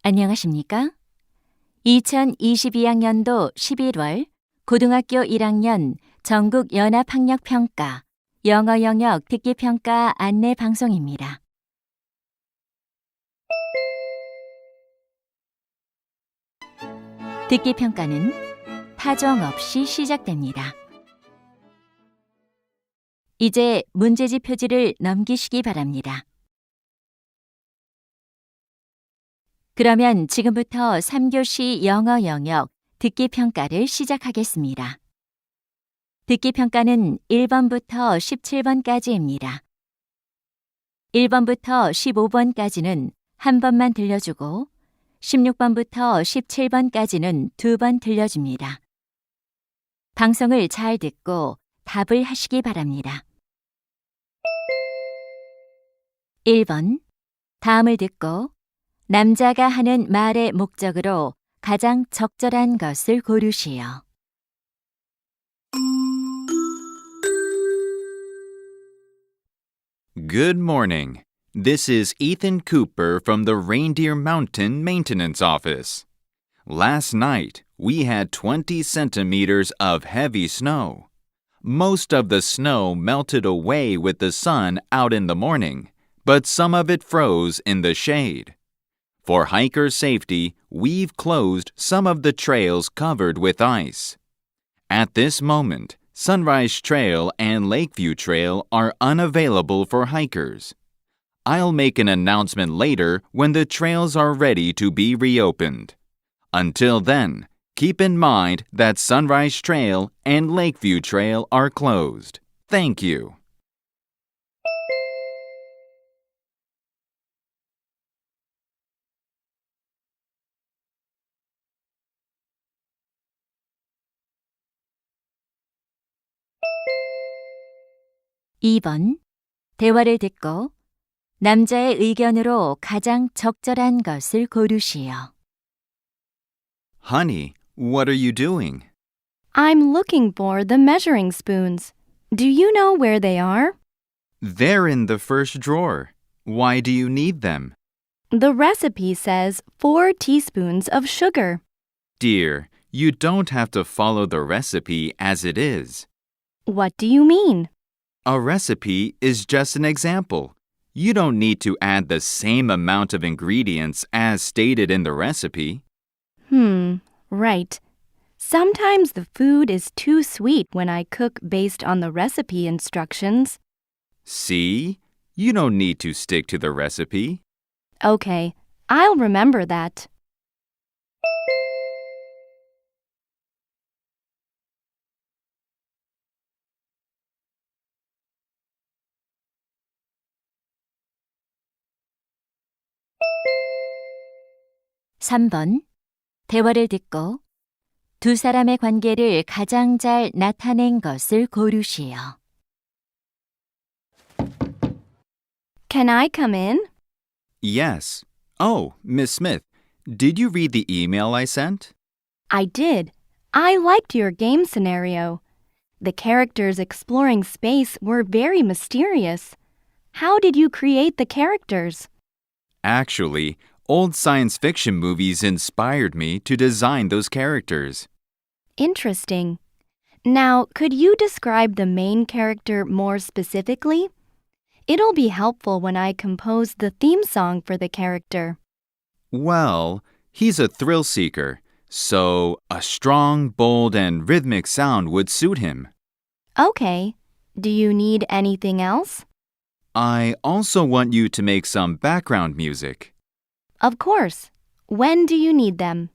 안녕하십니까? 2022학년도 11월 고등학교 1학년 전국연합학력평가 영어 영역 듣기평가 안내 방송입니다. 듣기평가는 타정 없이 시작됩니다. 이제 문제집 표지를 넘기시기 바랍니다. 그러면 지금부터 3교시 영어 영역 듣기평가를 시작하겠습니다. 듣기평가는 1번부터 17번까지입니다. 1번부터 15번까지는 한 번만 들려주고 16번부터 17번까지는 두 번 들려줍니다. 방송을 잘 듣고 답을 하시기 바랍니다. 1번, 다음을 듣고 남자가 하는 말의 목적으로 가장 적절한 것을 고르시오. Good morning. This is Ethan Cooper from the Reindeer Mountain Maintenance Office. Last night, we had 20 centimeters of heavy snow. Most of the snow melted away with the sun out in the morning, but some of it froze in the shade. For hiker safety, we've closed some of the trails covered with ice. At this moment, Sunrise Trail and Lakeview Trail are unavailable for hikers. I'll make an announcement later when the trails are ready to be reopened. Until then, keep in mind that Sunrise Trail and Lakeview Trail are closed. Thank you. (2번) 대화를 듣고 남자의 의견으로 가장 적절한 것을 고르시오. Honey, what are you doing? I'm looking for the measuring spoons. Do you know where they are? They're in the first drawer. Why do you need them? The recipe says 4 teaspoons of sugar. Dear, you don't have to follow the recipe as it is. What do you mean? A recipe is just an example. You don't need to add the same amount of ingredients as stated in the recipe. Right. Sometimes the food is too sweet when I cook based on the recipe instructions. See? You don't need to stick to the recipe. Okay, I'll remember that. (3번) 대화를 듣고 두 사람의 관계를 가장 잘 나타낸 것을 고르시오. Can I come in? Yes. Oh, Miss Smith, did you read the email I sent? I did. I liked your game scenario. The characters exploring space were very mysterious. How did you create the characters? Actually, old science fiction movies inspired me to design those characters. Interesting. Now, could you describe the main character more specifically? It'll be helpful when I compose the theme song for the character. Well, he's a thrill seeker, so a strong, bold, and rhythmic sound would suit him. Okay. Do you need anything else? I also want you to make some background music. Of course. When do you need them?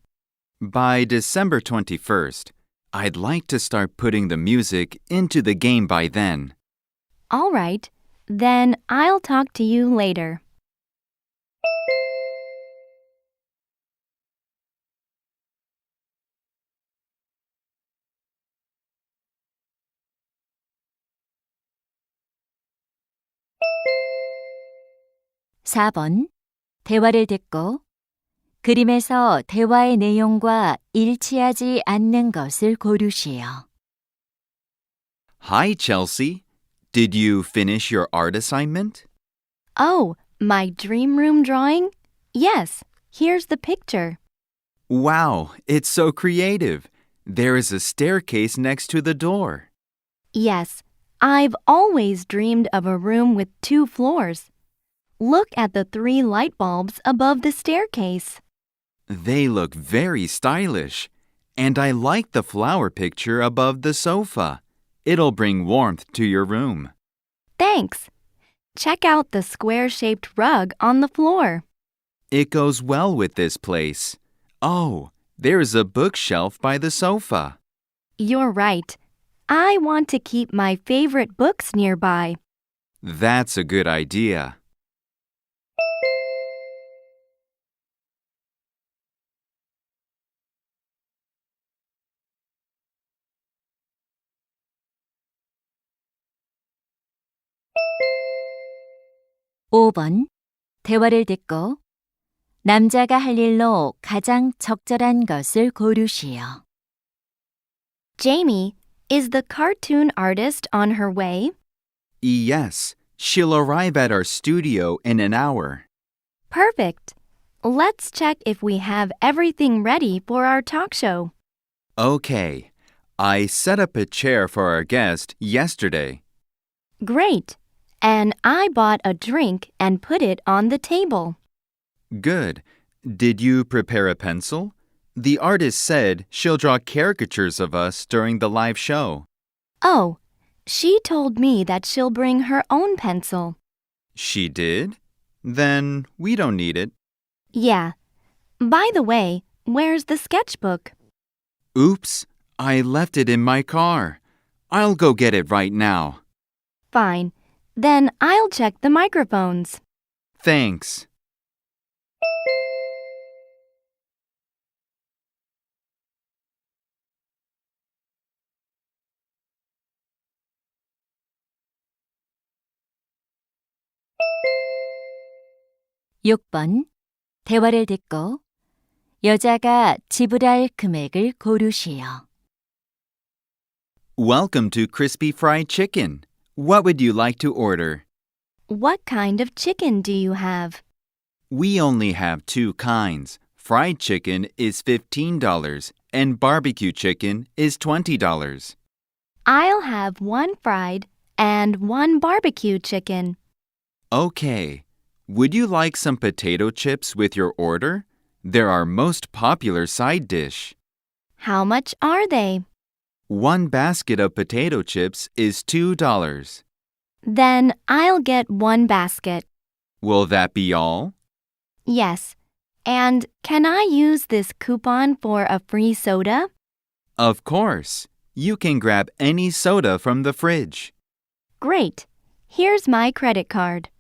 By December 21st, I'd like to start putting the music into the game by then. All right. Then I'll talk to you later. (4번) 대화를 듣고 그림에서 대화의 내용과 일치하지 않는 것을 고르시오. Hi, Chelsea. Did you finish your art assignment? Oh, my dream room drawing? Yes, Here's the picture. Wow, it's so creative. There is a staircase next to the door. Yes, I've always dreamed of a room with 2 floors. Look at the 3 light bulbs above the staircase. They look very stylish. And I like the flower picture above the sofa. It'll bring warmth to your room. Thanks. Check out the square-shaped rug on the floor. It goes well with this place. Oh, there's a bookshelf by the sofa. You're right. I want to keep my favorite books nearby. That's a good idea. 오 번 대화를 듣고 남자가 할 일로 가장 적절한 것을 고르시오. Jamie, is the cartoon artist on her way? Yes, she'll arrive at our studio in an hour. Perfect. Let's check if we have everything ready for our talk show. Okay, I set up a chair for our guest yesterday. Great. And I bought a drink and put it on the table. Good. Did you prepare a pencil? The artist said she'll draw caricatures of us during the live show. Oh, she told me that she'll bring her own pencil. She did? Then we don't need it. Yeah. By the way, where's the sketchbook? Oops, I left it in my car. I'll go get it right now. Fine. Then I'll check the microphones. Thanks. 육 번 대화를 듣고 여자가 지불할 금액을 고르시오. Welcome to Crispy Fried Chicken. What would you like to order? What kind of chicken do you have? We only have 2 kinds. Fried chicken is $15 and barbecue chicken is $20. I'll have 1 fried and 1 barbecue chicken. Okay. Would you like some potato chips with your order? They're our most popular side dish. How much are they? 1 basket of potato chips is $2. Then I'll get 1 basket. Will that be all? Yes. And can I use this coupon for a free soda? Of course. You can grab any soda from the fridge. Great. Here's my credit card.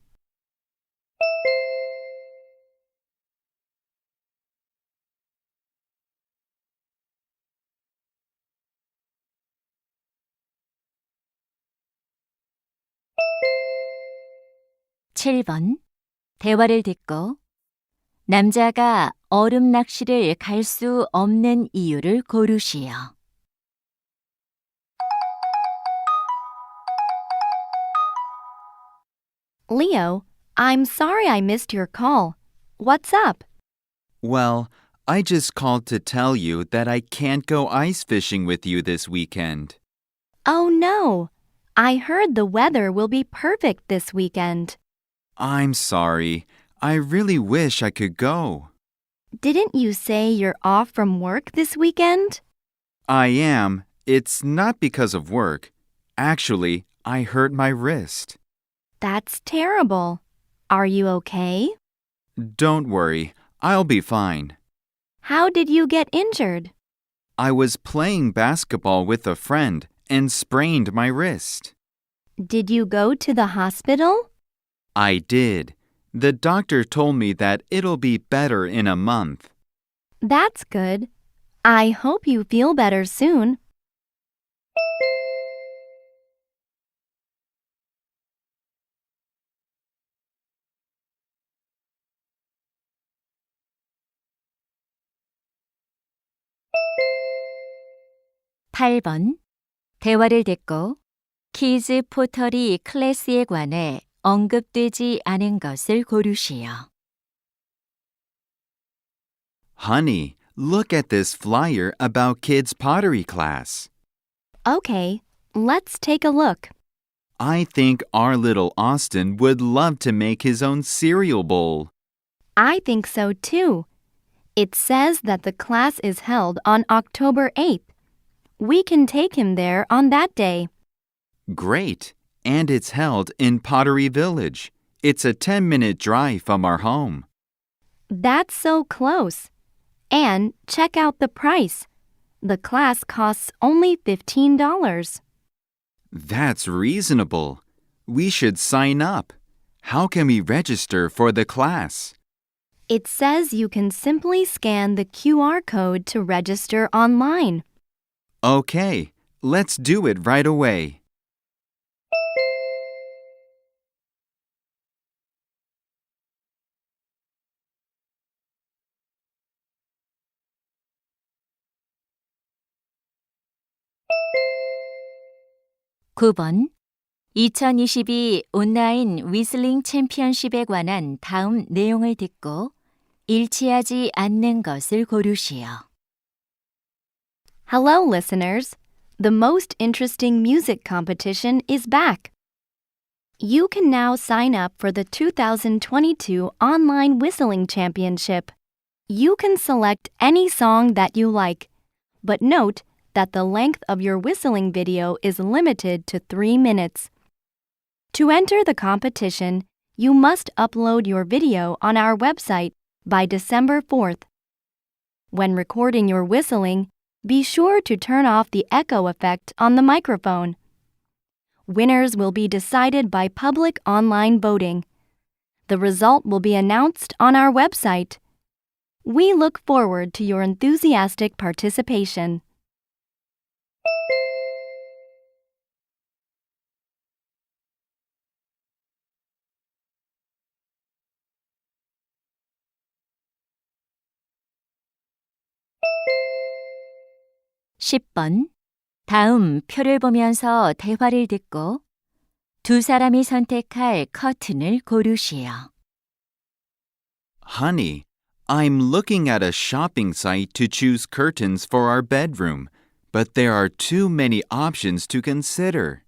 칠 번 대화를 듣고 남자가 얼음 낚시를 갈 수 없는 이유를 고르시오. Leo, I'm sorry I missed your call. What's up? Well, I just called to tell you that I can't go ice fishing with you this weekend. Oh no. I heard the weather will be perfect this weekend. I'm sorry. I really wish I could go. Didn't you say you're off from work this weekend? I am. It's not because of work. Actually, I hurt my wrist. That's terrible. Are you okay? Don't worry. I'll be fine. How did you get injured? I was playing basketball with a friend and sprained my wrist. Did you go to the hospital? I did. The doctor told me that it'll be better in a month. That's good. I hope you feel better soon. 팔 번 대화를 듣고 키즈 포터리 클래스에 관해 언급되지 않은 것을 고르시오. Honey, look at this flyer about kids' pottery class. Okay, let's take a look. I think our little Austin would love to make his own cereal bowl. I think so too. It says that the class is held on October 8th. We can take him there on that day. Great! And it's held in Pottery Village. It's a 10-minute drive from our home. That's so close. And check out the price. The class costs only $15. That's reasonable. We should sign up. How can we register for the class? It says you can simply scan the QR code to register online. Okay, let's do it right away. (9번) 2022 온라인 위슬링 챔피언십에 관한 다음 내용을 듣고 일치하지 않는 것을 고르시오. Hello, listeners. The most interesting music competition is back. You can now sign up for the 2022 Online Whistling Championship. You can select any song that you like, but note that the length of your whistling video is limited to 3 minutes. To enter the competition, you must upload your video on our website by December 4th. When recording your whistling, be sure to turn off the echo effect on the microphone. Winners will be decided by public online voting. The result will be announced on our website. We look forward to your enthusiastic participation. (10번) 다음 표를 보면서 대화를 듣고 두 사람이 선택할 커튼을 고르시오. Honey, I'm looking at a shopping site to choose curtains for our bedroom, but there are too many options to consider.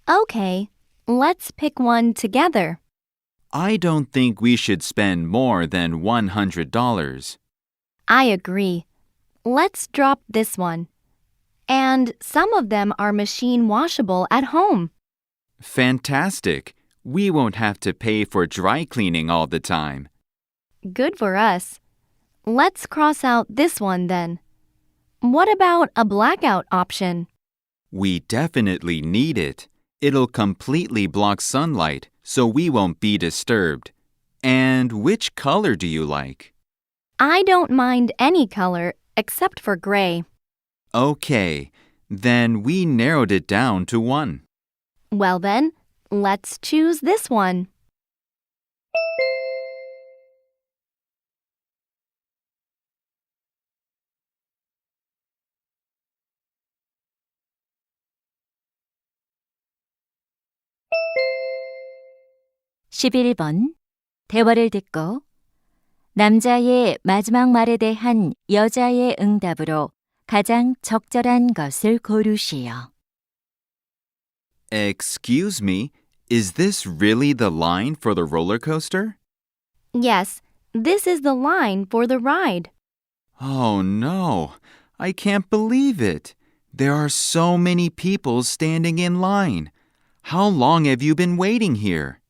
Okay, let's pick one together. I don't think we should spend more than $100. I agree. Let's drop this one. And some of them are machine washable at home. Fantastic! We won't have to pay for dry cleaning all the time. Good for us. Let's cross out this one then. What about a blackout option? We definitely need it. It'll completely block sunlight, so we won't be disturbed. And which color do you like? I don't mind any color except for gray. Okay, then we narrowed it down to one. Well then, let's choose this one. (11번) 대화를 듣고 남자의 마지막 말에 대한 여자의 응답으로 가장 적절한 것을 고르시오. Excuse me, is this really the line for the roller coaster? Yes, this is the line for the ride. Oh no, I can't believe it. There are so many people standing in line. How long have you been waiting here?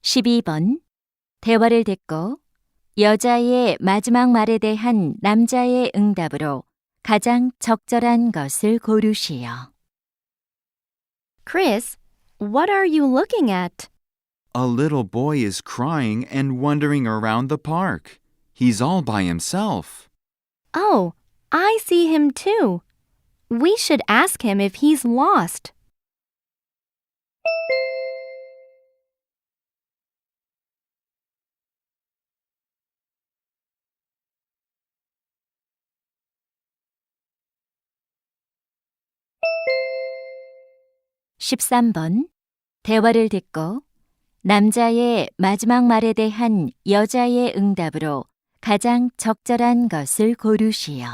(12번) 대화를 듣고 여자의 마지막 말에 대한 남자의 응답으로 가장 적절한 것을 고르시오. Chris, what are you looking at? A little boy is crying and wandering around the park. He's all by himself. Oh, I see him too. We should ask him if he's lost. 13번. 대화를 듣고 남자의 마지막 말에 대한 여자의 응답으로 가장 적절한 것을 고르시오.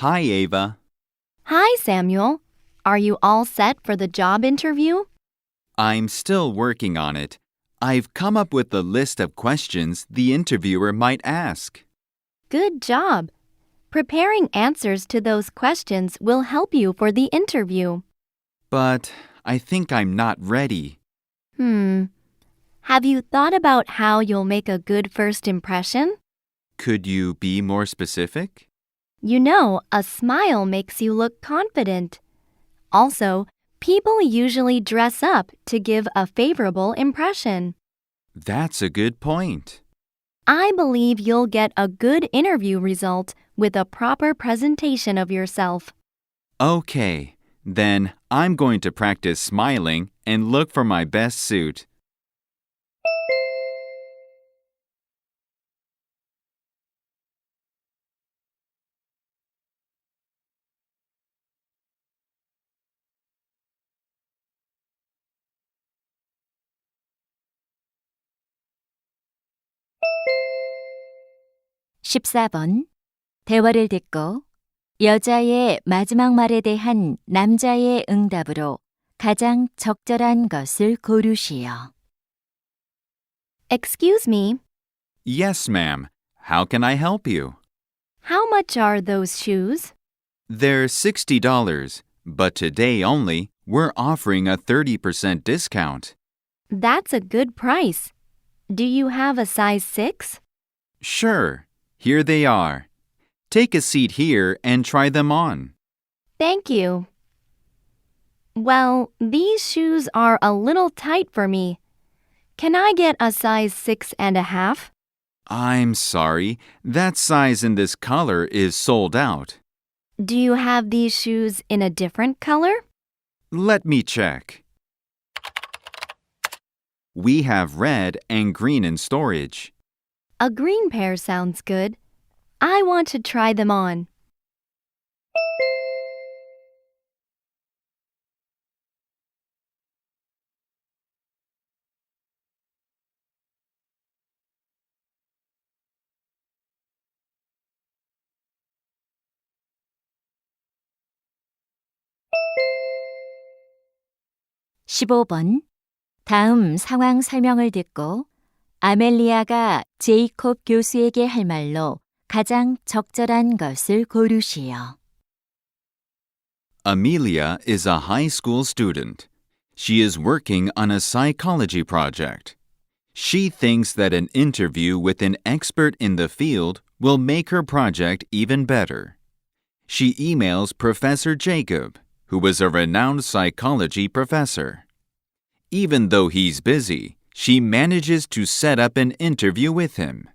Hi, Ava. Hi, Samuel. Are you all set for the job interview? I'm still working on it. I've come up with a list of questions the interviewer might ask. Good job. Preparing answers to those questions will help you for the interview. But I think I'm not ready. Have you thought about how you'll make a good first impression? Could you be more specific? You know, a smile makes you look confident. Also, people usually dress up to give a favorable impression. That's a good point. I believe you'll get a good interview result with a proper presentation of yourself. Okay, then I'm going to practice smiling and look for my best suit. (14번) 대화를 듣고 여자의 마지막 말에 대한 남자의 응답으로 가장 적절한 것을 고르시오. Excuse me, Yes, ma'am. How can I help you? how much are those shoes? They're $60, but today only, we're offering a 30% discount. That's a good price. Do you have a size 6? Sure, here they are. Take a seat here and try them on. Thank you. Well, these shoes are a little tight for me. Can I get a size 6.5? I'm sorry, that size in this color is sold out. Do you have these shoes in a different color? Let me check. We have red and green in storage. A green pair sounds good. I want to try them on. (15번) 다음 상황 설명을 듣고 아멜리아가 제이콥 교수에게 할 말로 가장 적절한 것을 고르시오. Amelia is a high school student. She is working on a psychology project. She thinks that an interview with an expert in the field will make her project even better. She emails Professor Jacob, who is a renowned psychology professor. Even though he's busy, she manages to set up an interview with him.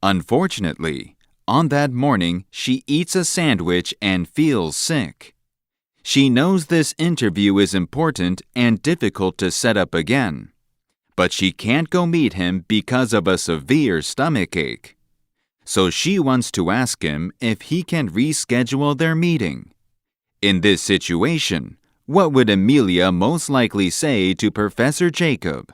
Unfortunately, on that morning, she eats a sandwich and feels sick. She knows this interview is important and difficult to set up again, but she can't go meet him because of a severe stomachache. So she wants to ask him if he can reschedule their meeting. In this situation, what would Amelia most likely say to Professor Jacob?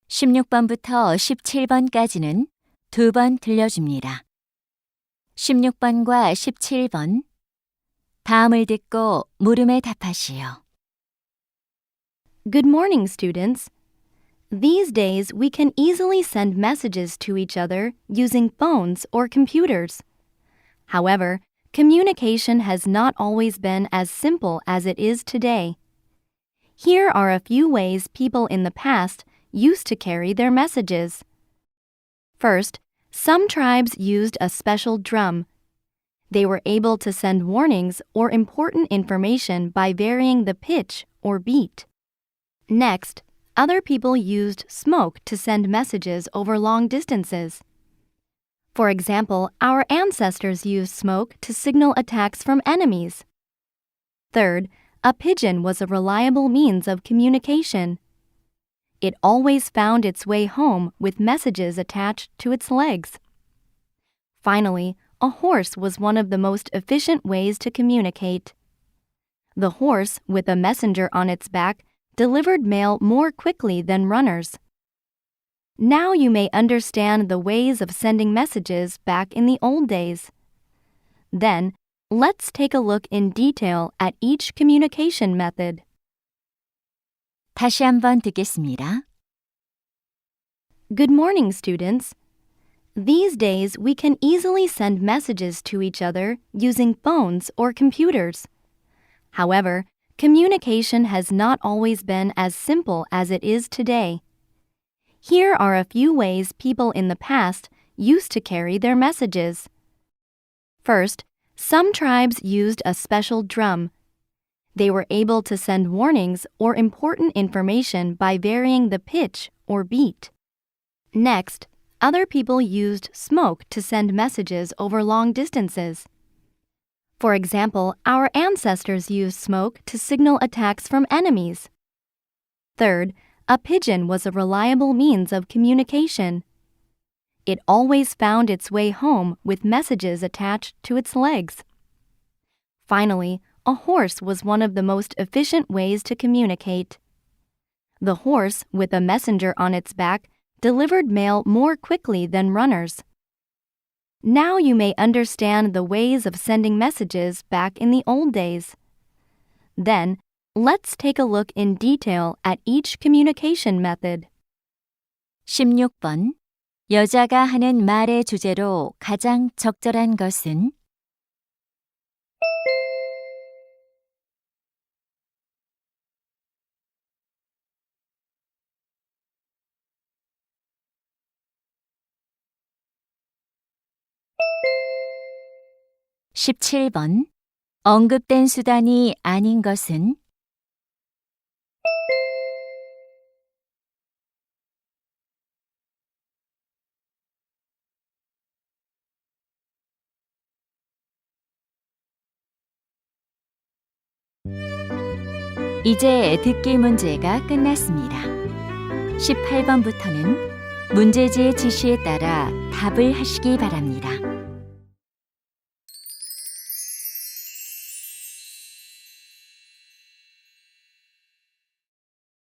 (16번부터 17번까지는 2번 들려줍니다. 16번과 17번 다음을 듣고 물음에 답하시오. Good morning, students. These days, we can easily send messages to each other using phones or computers. However, communication has not always been as simple as it is today. Here are a few ways people in the past used to carry their messages. First, some tribes used a special drum. They were able to send warnings or important information by varying the pitch or beat. Next, other people used smoke to send messages over long distances. For example, our ancestors used smoke to signal attacks from enemies. Third, a pigeon was a reliable means of communication. It always found its way home with messages attached to its legs. Finally, a horse was one of the most efficient ways to communicate. The horse, with a messenger on its back, delivered mail more quickly than runners. Now you may understand the ways of sending messages back in the old days. Then, let's take a look in detail at each communication method. 다시 한번 듣겠습니다. Good morning, students. These days, we can easily send messages to each other using phones or computers. However, communication has not always been as simple as it is today. Here are a few ways people in the past used to carry their messages. First, some tribes used a special drum. They were able to send warnings or important information by varying the pitch or beat. Next, other people used smoke to send messages over long distances. For example, our ancestors used smoke to signal attacks from enemies. Third, a pigeon was a reliable means of communication. It always found its way home with messages attached to its legs. Finally, a horse was one of the most efficient ways to communicate. The horse, with a messenger on its back, delivered mail more quickly than runners. Now you may understand the ways of sending messages back in the old days. Then, let's take a look in detail at each communication method. 16번. 여자가 하는 말의 주제로 가장 적절한 것은? 17번. 언급된 수단이 아닌 것은? '이제 듣기 문제가 끝났습니다. 18번부터는 문제지의 지시에 따라 답을 하시기 바랍니다.